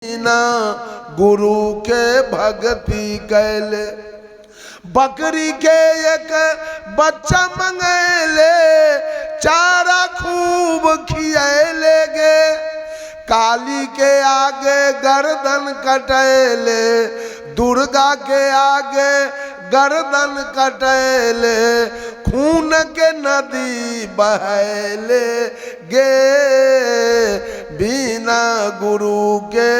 बिना गुरु के भक्ति कैले, बकरी के एक बच्चा मंगेले, चारा खूब खियले गे। काली के आगे गर्दन कटैले, दुर्गा के आगे गर्दन कटैले, खून के नदी बहैले गे। बिना गुरु के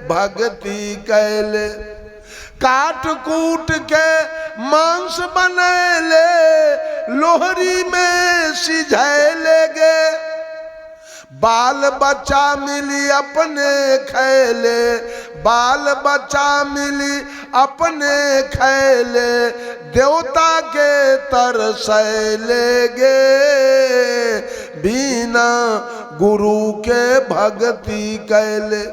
भक्ति कैले, काट कूट के मांस बनैले, लोहरी में सिझैले गे। बाल बच्चा मिली अपने खैले, बाल बच्चा मिली अपने खैले, देवता के तरसैले गे। बिना गुरु के भक्ति कैले,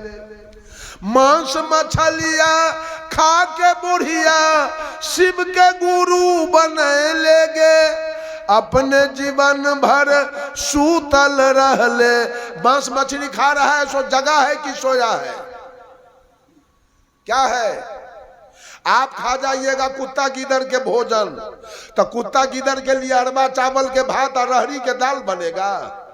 मांस मछलिया खा के बुढ़िया शिव के गुरु बनैले गे। अपने जीवन भर सूतल रहले, मांस मछली खा रहा है सो जगा है कि सोया है? क्या है? आप खा जाइएगा कुत्ता गीदड़ के भोजन, तो कुत्ता गीदड़ के लिए अरबा चावल के भात और रहरी के दाल बनेगा,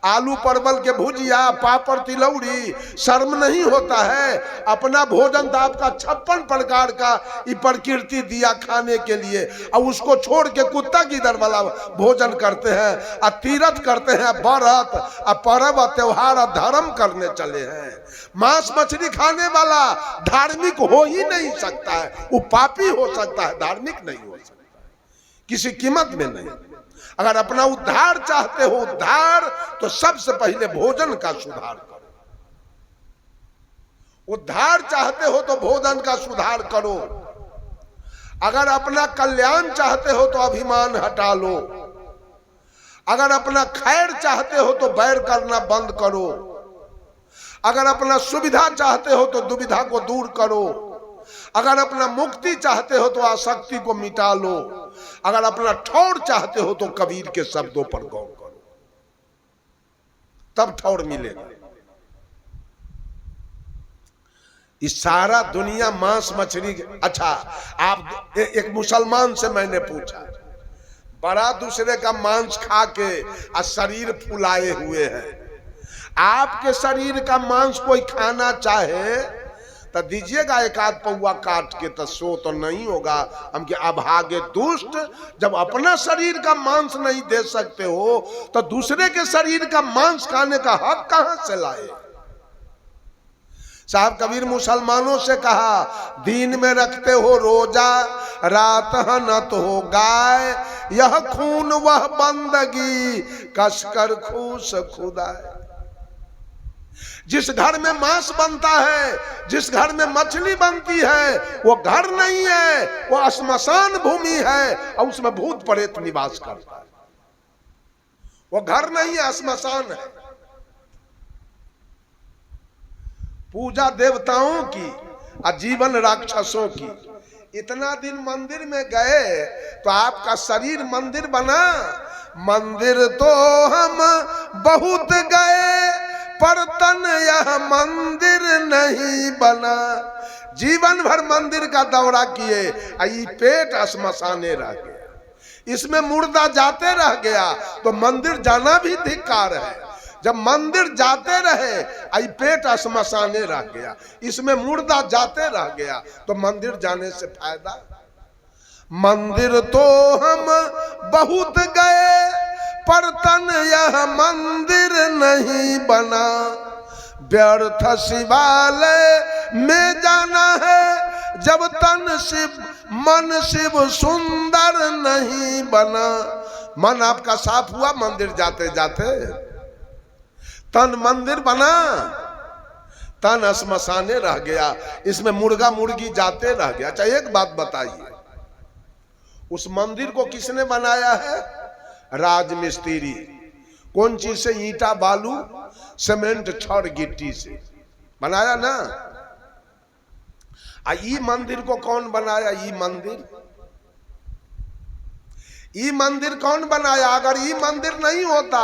आलू परवल के भुजिया, पापड़ तिलौरी। शर्म नहीं होता है? अपना भोजन तो आपका 56 प्रकार का ये प्रकृति दिया खाने के लिए, और उसको छोड़ के कुत्ता गीदड़ वाला भोजन करते हैं, और तीर्थ करते हैं, व्रत और पर्व और त्योहार और धर्म करने चले हैं। मांस मछली खाने वाला धार्मिक हो ही नहीं सकता है, वो पापी हो सकता है, धार्मिक नहीं हो सकता किसी कीमत में नहीं। अगर अपना उद्धार चाहते हो, उद्धार, तो सबसे पहले भोजन का सुधार करो। उद्धार चाहते हो तो भोजन का सुधार करो। अगर अपना कल्याण चाहते हो तो अभिमान हटा लो। अगर अपना खैर चाहते हो तो बैर करना बंद करो। अगर अपना सुविधा चाहते हो तो दुविधा को दूर करो। अगर अपना मुक्ति चाहते हो तो आसक्ति को मिटा लो। अगर अपना ठौर चाहते हो तो कबीर के शब्दों पर गौर करो, तब ठौर मिलेगा। इस सारा दुनिया मांस मछली। अच्छा, आप एक मुसलमान से मैंने पूछा, बड़ा दूसरे का मांस खा के और शरीर फुलाए हुए हैं, आपके शरीर का मांस कोई खाना चाहे तो दीजिएगा एक आध पौवा काट के, तो सो तो नहीं होगा। हम के अभागे दुष्ट, जब अपना शरीर का मांस नहीं दे सकते हो तो दूसरे के शरीर का मांस खाने का हक कहां से लाए? साहब कबीर मुसलमानों से कहा, दिन में रखते हो रोजा, रात हनत हो गाय, यह खून वह बंदगी, कसकर खूस खुदाए। जिस घर में मांस बनता है, जिस घर में मछली बनती है, वो घर नहीं है, वो श्मशान भूमि है, और उसमें भूत प्रेत निवास करता है। वो घर नहीं है, श्मशान है। पूजा देवताओं की और जीवन राक्षसों की। इतना दिन मंदिर में गए तो आपका शरीर मंदिर बना। मंदिर तो हम बहुत गए, पर तन यह मंदिर नहीं बना। जीवन भर मंदिर का दौरा किए, आई पेट श्मशाने रह गया, इसमें मुर्दा जाते रह गया, तो मंदिर जाना भी धिक्कार है। जब मंदिर जाते रहे, आई पेट श्मशाने रह गया, इसमें मुर्दा जाते रह गया, तो मंदिर जाने से फायदा? मंदिर तो हम बहुत गए, पर तन यह मंदिर नहीं बना। व्यर्थ शिवालय में जाना है, जब तन शिव मन शिव सुंदर नहीं बना। मन आपका साफ हुआ मंदिर जाते जाते, तन मंदिर बना, तन श्मशाने रह गया, इसमें मुर्गा मुर्गी जाते रह गया। अच्छा, एक बात बताइए, उस मंदिर को किसने बनाया है? राजमिस्त्री। कौन चीज से? ईंटा बालू सीमेंट छड़ गिट्टी से बनाया ना। ई मंदिर को कौन बनाया? ई मंदिर कौन बनाया? अगर ई मंदिर नहीं होता,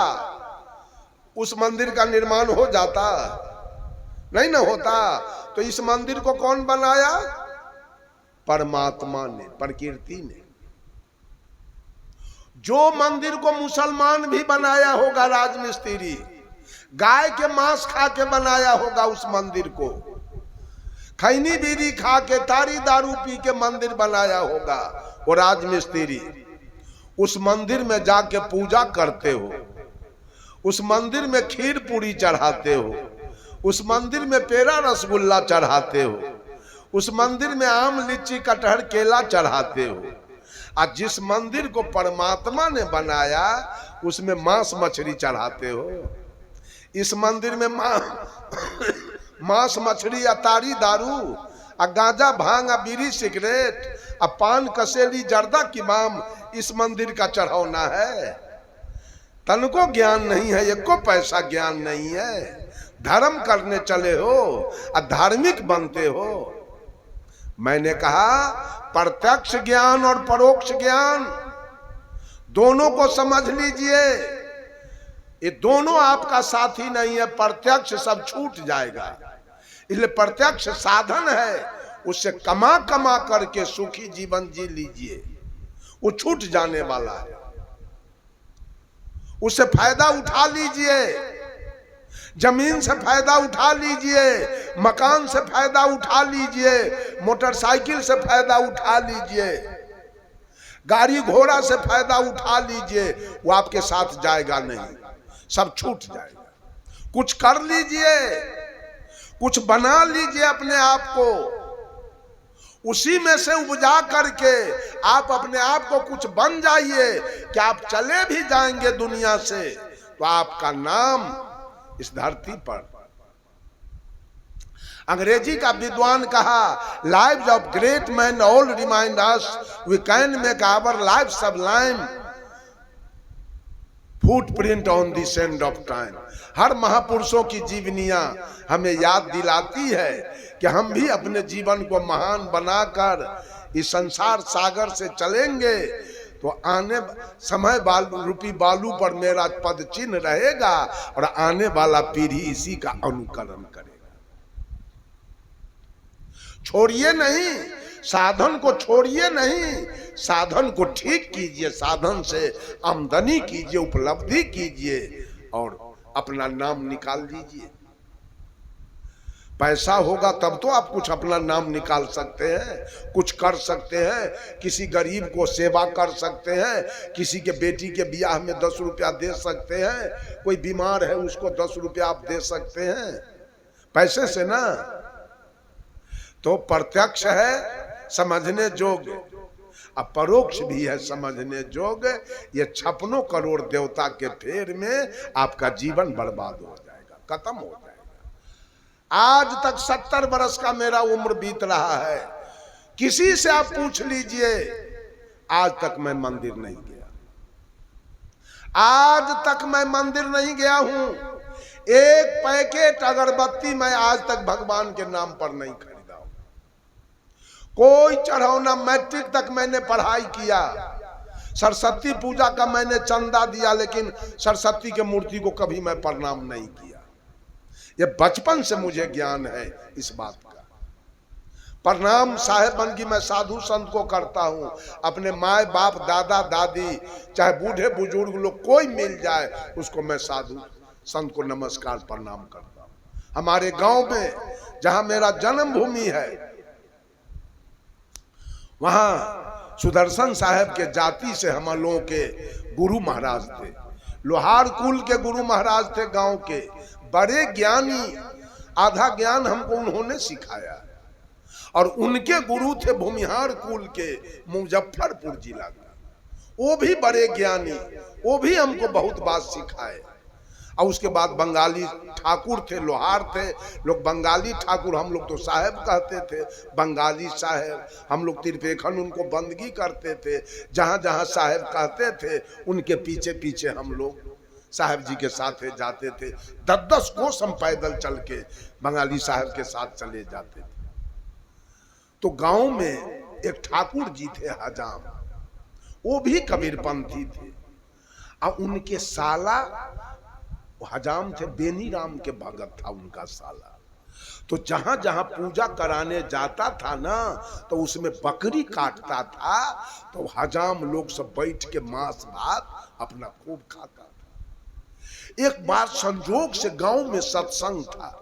उस मंदिर का निर्माण हो जाता? नहीं ना होता। तो इस मंदिर को कौन बनाया? परमात्मा ने, प्रकृति ने। जो मंदिर को मुसलमान भी बनाया होगा राजमिस्त्री, गाय के मांस खा के बनाया होगा उस मंदिर को, खैनी बीड़ी खा के तारी दारू पी के मंदिर बनाया होगा वो राजमिस्त्री। उस मंदिर में जाके पूजा करते हो, उस मंदिर में खीर पूरी चढ़ाते हो, उस मंदिर में पेड़ा रसगुल्ला चढ़ाते हो, उस मंदिर में आम लीची कटहर केला चढ़ाते हो। और जिस मंदिर को परमात्मा ने बनाया उसमें मांस मछली चढ़ाते हो। इस मंदिर में मांस मछली, अतारी दारू, गांजा भांग, बीड़ी सिगरेट, पान कसेली जर्दा किमाम इस मंदिर का चढ़ाना है। तनको ज्ञान नहीं है, एको पैसा ज्ञान नहीं है। धर्म करने चले हो और धार्मिक बनते हो। मैंने कहा प्रत्यक्ष ज्ञान और परोक्ष ज्ञान दोनों को समझ लीजिए। ये दोनों आपका साथी नहीं है। प्रत्यक्ष सब छूट जाएगा, इसलिए प्रत्यक्ष साधन है, उससे कमा कमा करके सुखी जीवन जी लीजिए। वो छूट जाने वाला है, उससे फायदा उठा लीजिए। जमीन से फायदा उठा लीजिए, मकान से फायदा उठा लीजिए, मोटरसाइकिल से फायदा उठा लीजिए, गाड़ी घोड़ा से फायदा उठा लीजिए। वो आपके साथ जाएगा नहीं, सब छूट जाएगा। कुछ कर लीजिए, कुछ बना लीजिए अपने आप को, उसी में से उपजा करके आप अपने आप को कुछ बन जाइए कि आप चले भी जाएंगे दुनिया से तो आपका नाम इस धरती पर। अंग्रेजी का विद्वान कहा, lives of great man all remind us we can make our life sublime footprint on the sand of time. हर महापुरुषों की जीवनियां हमें याद दिलाती है कि हम भी अपने जीवन को महान बनाकर इस संसार सागर से चलेंगे तो आने समय रूपी बालू पर मेरा पद चिन्ह रहेगा और आने वाला पीढ़ी इसी का अनुकरण करेगा। छोड़िए नहीं, साधन को छोड़िए नहीं, साधन को ठीक कीजिए, साधन से आमदनी कीजिए, उपलब्धि कीजिए और अपना नाम निकाल लीजिए। पैसा होगा तब तो आप कुछ अपना नाम निकाल सकते हैं, कुछ कर सकते हैं, किसी गरीब को सेवा कर सकते हैं, किसी के बेटी के ब्याह में 10 रुपया दे सकते हैं, कोई बीमार है उसको 10 रुपया आप दे सकते हैं पैसे से ना। तो प्रत्यक्ष है समझने योग्य, अब परोक्ष भी है समझने योग्य। ये 56 करोड़ देवता के फेर में आपका जीवन बर्बाद हो जाएगा, खत्म हो जाएगा। आज तक 70 वर्ष का मेरा उम्र बीत रहा है, किसी से आप पूछ लीजिए, आज तक मैं मंदिर नहीं गया, आज तक मैं मंदिर नहीं गया हूं। एक पैकेट अगरबत्ती मैं आज तक भगवान के नाम पर नहीं खरीदा हूं। कोई चढ़ाना, मैट्रिक तक मैंने पढ़ाई किया, सरस्वती पूजा का मैंने चंदा दिया, लेकिन सरस्वती के मूर्ति को कभी मैं प्रणाम नहीं किया। ये बचपन से मुझे ज्ञान है इस बात का। प्रणाम साहेब बन की मैं साधु संत को करता हूँ, अपने माए बाप दादा दादी चाहे बूढ़े बुजुर्ग लोग कोई मिल जाए उसको मैं साधु संत को नमस्कार प्रणाम करता हूँ। हमारे गांव में जहां मेरा जन्म भूमि है वहां सुदर्शन साहब के जाति से हम लोगों के गुरु महाराज थे, लोहार कुल के गुरु महाराज थे, गांव के बड़े ज्ञानी। आधा ज्ञान हमको उन्होंने सिखाया और उनके गुरु थे भूमिहार कुल के मुजफ्फरपुर जिला का, वो भी बड़े ज्ञानी, वो भी हमको बहुत बात सिखाए। और उसके बाद बंगाली ठाकुर थे, लोहार थे, लोग बंगाली ठाकुर, हम लोग तो साहेब कहते थे, बंगाली साहेब, हम लोग तिरपेखन उनको बंदगी करते थे। जहाँ जहाँ साहेब कहते थे उनके पीछे पीछे हम लोग साहब जी के साथ जाते थे। 10-10 कोस हम पैदल चल के बंगाली साहब के साथ चले जाते थे। तो गांव में एक ठाकुर जी थे हजाम, वो भी कबीरपंथी थे और उनके साला हजाम थे, बेनी राम के भगत था उनका साला। तो जहां जहां पूजा कराने जाता था ना, तो उसमें बकरी काटता था, तो हजाम लोग सब बैठ के मांस भात अपना खूब खाता था। एक बार संजोग से गांव में सत्संग था,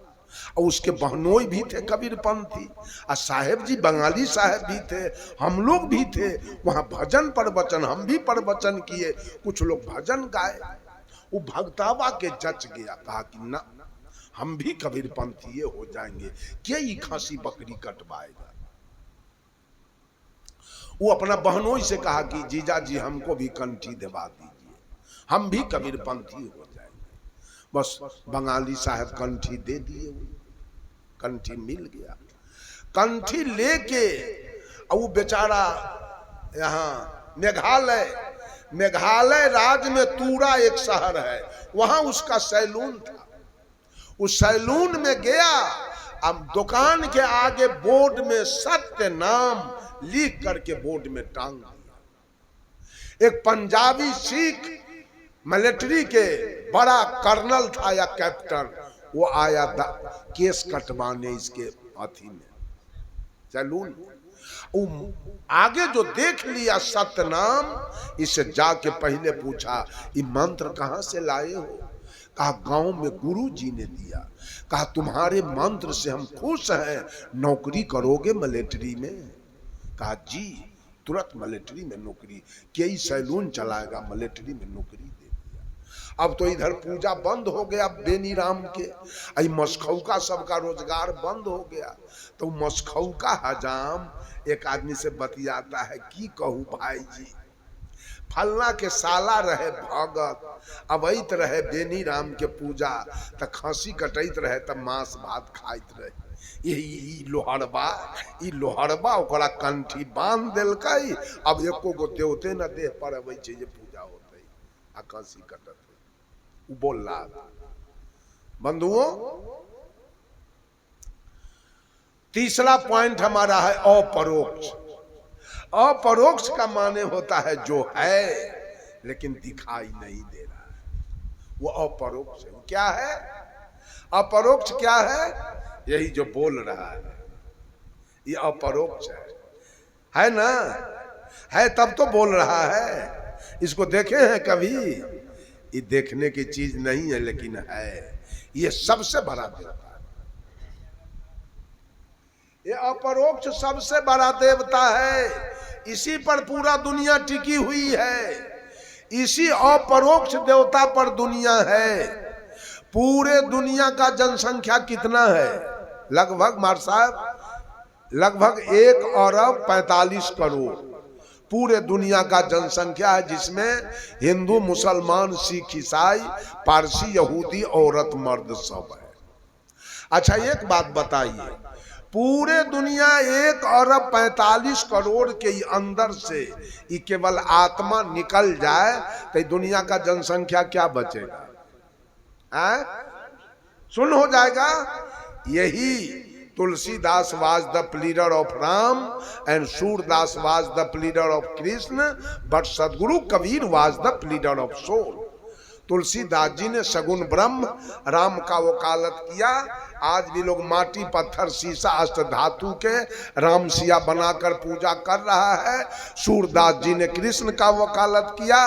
और उसके बहनोई भी थे कबीरपंथी, और साहेब जी बंगाली साहेब भी थे, हम लोग भी थे वहां। भजन प्रवचन हम भी प्रवचन किए, कुछ लोग भजन गाए। वो भक्तावा के जच गया, कहा कि ना, हम भी कबीरपंथी हो जाएंगे, क्या ये खांसी बकरी कटवाएगा। वो अपना बहनों से कहा कि जीजा जी हमको भी कंठी दिवा दीजिए, हम भी कबीरपंथी हो जाएंगे। बस बंगाली साहब कंठी दे दिए, कंठी मिल गया। कंठी लेके वो बेचारा यहाँ मेघालय राज्य में तूरा एक शहर है, वहां उसका सैलून था। उस सैलून में गया, अब दुकान के आगे बोर्ड में सत्य नाम लिख करके बोर्ड में टांग दिया। एक पंजाबी सिख मिलिट्री के बड़ा कर्नल था या कैप्टन, वो आया केस कटवाने इसके हाथी में सैलून। आगे जो देख लिया सत्य नाम, इसे जाके पहले पूछा ये मंत्र कहां से लाए हो। कहा गांव में गुरु जी ने दिया। कहा तुम्हारे मंत्र से हम खुश हैं, नौकरी करोगे मिलिट्री में। कहा जी तुरंत मिलिट्री में नौकरी, कई सैलून चलाएगा, मिलिट्री में नौकरी दे दिया। अब तो इधर पूजा बंद हो गया बेनी राम के, आई मस्खौ का सबका रोजगार बंद हो गया। तो मस्खौ का हजाम एक आदमी से बतियाता है, की कहूँ भाई जी, फलना के साला रहे भगत, अवैत रहे बेनी राम के पूजा, त खांसी कटैत रहे त मांस भात खाइत रहे। यही लोहरबा ओकरा कंठी बांध देलकै। अब एको गो देवते न देह पर अबै छै जे पूजा होतै आ खांसी कटत। उ बोलला बंधुओं, तीसरा पॉइंट हमारा है अपरोक्ष। अपरोक्ष का माने होता है जो है लेकिन दिखाई नहीं दे रहा है, वो अपरोक्ष है। क्या है अपरोक्ष? क्या है? यही जो बोल रहा है ये अपरोक्ष है ना? है तब तो बोल रहा है। इसको देखे हैं कभी? ये देखने की चीज नहीं है लेकिन है। ये सबसे बड़ा देवता है, ये अपरोक्ष सबसे बड़ा देवता है। इसी पर पूरा दुनिया टिकी हुई है, इसी अपरोक्ष देवता पर दुनिया है। पूरे दुनिया का जनसंख्या कितना है? लगभग मार साहब लगभग 1 अरब 45 करोड़ पूरे दुनिया का जनसंख्या है, जिसमें हिंदू मुसलमान सिख ईसाई पारसी यहूदी औरत मर्द सब है। अच्छा एक बात बताइए, पूरे दुनिया 1 अरब 45 करोड़ के अंदर से ये केवल आत्मा निकल जाए तो दुनिया का जनसंख्या क्या बचेगा? सुन हो जाएगा। यही Tulsidas was the pleader of Ram and Surdas was the pleader of Krishna, but Sadguru Kabir was the pleader of soul। Tulsidas ji ने सगुण ब्रह्म राम का वकालत किया। आज भी लोग माटी पत्थर शीशा अष्ट धातु के राम सिया बनाकर पूजा कर रहा है। सूरदास जी ने कृष्ण का वकालत किया।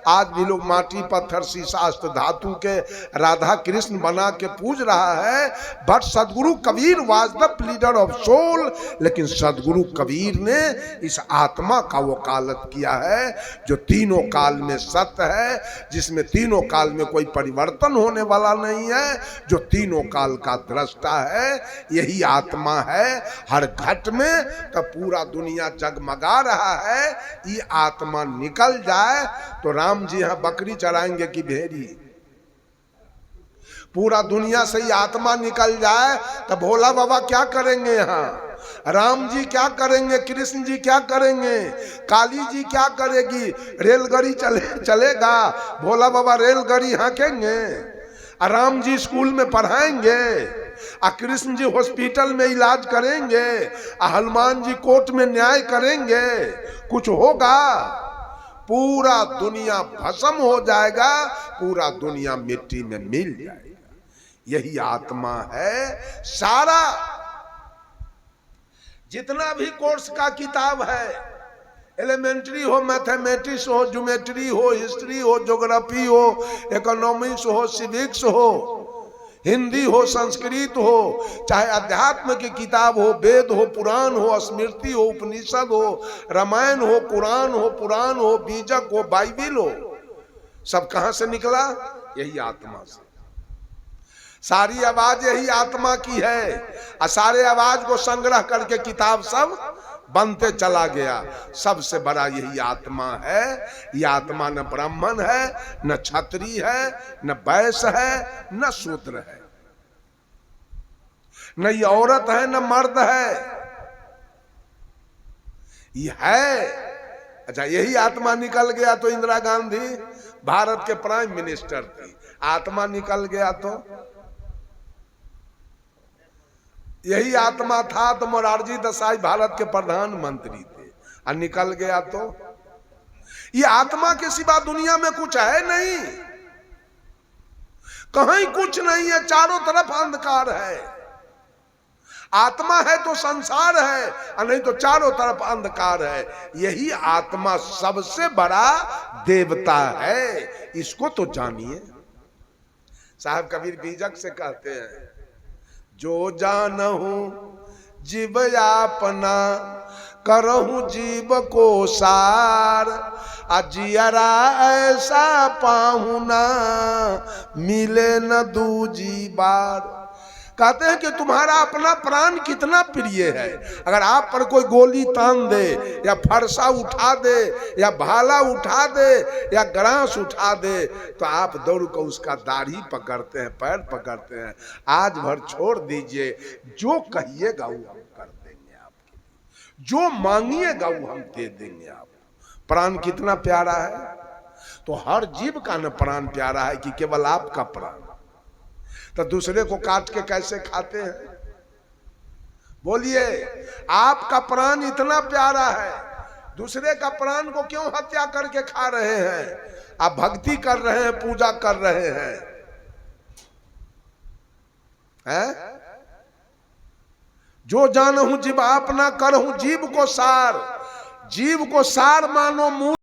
आज भी लोग माटी पत्थर शीशा अष्ट धातु के राधा कृष्ण बना के पूज रहा है। But Sadguru Kabir was the pleader of soul. लेकिन सदगुरु कबीर ने इस आत्मा का वकालत किया है जो तीनों काल में सत्य है, जिसमें तीनों काल में कोई परिवर्तन होने वाला नहीं है, जो तीनों काल का दृष्टा है। यही आत्मा है हर घट में, तो पूरा दुनिया जगमगा रहा है। ये आत्मा निकल जाए तो राम जी यहां बकरी चराएंगे कि भेड़ी? पूरा दुनिया से ही आत्मा निकल जाए तो भोला बाबा क्या करेंगे? यहाँ राम जी क्या करेंगे? कृष्ण जी क्या करेंगे? काली जी क्या करेगी? रेलगाड़ी चलेगा? भोला बाबा रेलगाड़ी हाँकेंगे? राम जी स्कूल में पढ़ाएंगे? कृष्ण जी हॉस्पिटल में इलाज करेंगे? हनुमान जी कोर्ट में न्याय करेंगे? कुछ होगा? पूरा दुनिया भस्म हो जाएगा, पूरा दुनिया मिट्टी में मिल जाएगा। यही आत्मा है। सारा जितना भी कोर्स का किताब है, एलिमेंट्री हो, मैथमेटिक्स हो, ज्योमेट्री हो, हिस्ट्री हो, ज्योग्राफी हो, इकोनॉमिक्स हो, सिविक्स हो, हिंदी हो, संस्कृत हो, चाहे अध्यात्म की किताब हो, वेद हो, पुराण हो, स्मृति हो, उपनिषद हो, रामायण हो, कुरान हो, पुराण हो, बीजक हो, बाइबिल हो, सब कहां से निकला? यही आत्मा से। सारी आवाज यही आत्मा की है और सारे आवाज को संग्रह करके किताब सब बनते चला गया। सबसे बड़ा यही आत्मा है। ये आत्मा न ब्राह्मण है, न क्षत्रिय है, न वैश्य है, न शूद्र है, न ये औरत है, न मर्द है, ये है। अच्छा, यही आत्मा निकल गया तो इंदिरा गांधी भारत के प्राइम मिनिस्टर थी। आत्मा निकल गया तो यही आत्मा था तो मोरारजी देसाई भारत के प्रधानमंत्री थे, और निकल गया तो ये आत्मा के सिवा दुनिया में कुछ है नहीं, कहीं कुछ नहीं है, चारों तरफ अंधकार है। आत्मा है तो संसार है, और नहीं तो चारों तरफ अंधकार है। यही आत्मा सबसे बड़ा देवता है, इसको तो जानिए। साहब कबीर बीजक से कहते हैं, जो जानहू जीव अपना, करहूं जीव को सार, अजियरा ऐसा पाहू ना, मिले न दूजी बार। कहते हैं कि तुम्हारा अपना प्राण कितना प्रिय है। अगर आप पर कोई गोली तान दे, या फरसा उठा दे, या भाला उठा दे, या ग्रास उठा दे, तो आप दौड़ कर उसका दाढ़ी पकड़ते हैं, पैर पकड़ते हैं। आज भर छोड़ दीजिए, जो कहिएगा वो हम कर देंगे आपके लिए, जो मांगिएगा वो हम दे देंगे आपको। प्राण कितना प्यारा है। तो हर जीव का न प्राण प्यारा है कि केवल आपका प्राण। तो दूसरे को काट के कैसे खाते हैं? बोलिए, आपका प्राण इतना प्यारा है, दूसरे का प्राण को क्यों हत्या करके खा रहे हैं? आप भक्ति कर रहे हैं, पूजा कर रहे हैं, हैं? जो जानहूं जीव अपना, करहूं जीव को सार। जीव को सार मानो, मूल